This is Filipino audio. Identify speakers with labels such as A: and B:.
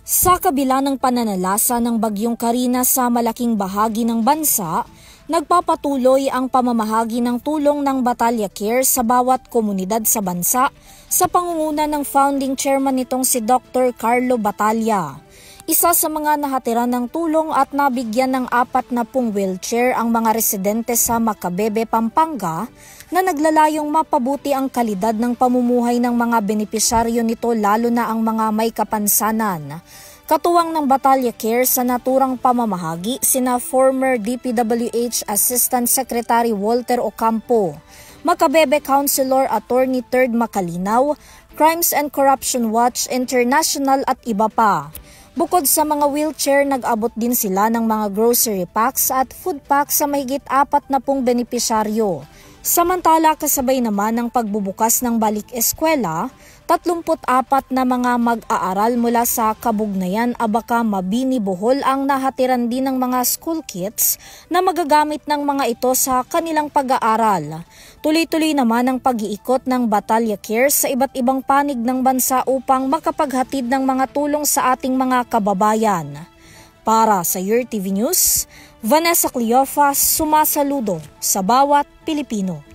A: Sa kabila ng pananalasa ng Bagyong Carina sa malaking bahagi ng bansa, nagpapatuloy ang pamamahagi ng tulong ng Batalya Care sa bawat komunidad sa bansa sa pangunguna ng founding chairman nitong si Dr. Carlo Batalya. Isa sa mga nahatiran ng tulong at nabigyan ng 40 wheelchair ang mga residente sa Macabebe, Pampanga na naglalayong mapabuti ang kalidad ng pamumuhay ng mga benepisyaryo nito lalo na ang mga may kapansanan. Katuwang ng Batalya Care sa naturang pamamahagi sina former DPWH Assistant Secretary Walter Ocampo, Macabebe Councilor Attorney Third Macalinaw, Crimes and Corruption Watch International at iba pa. Bukod sa mga wheelchair, nag-abot din sila ng mga grocery packs at food packs sa mahigit 40 benepisyaryo. Samantala, kasabay naman ng pagbubukas ng balik eskwela, 34 na mga mag-aaral mula sa Kabugnayan, Abaca, Mabini, Bohol ang nahatiran din ng mga school kits na magagamit ng mga ito sa kanilang pag-aaral. Tuloy-tuloy naman ang pag-iikot ng Batalya Care sa iba't ibang panig ng bansa upang makapaghatid ng mga tulong sa ating mga kababayan. Para sa Your TV News, Vanessa Cleofas, sumasaludo sa bawat Pilipino.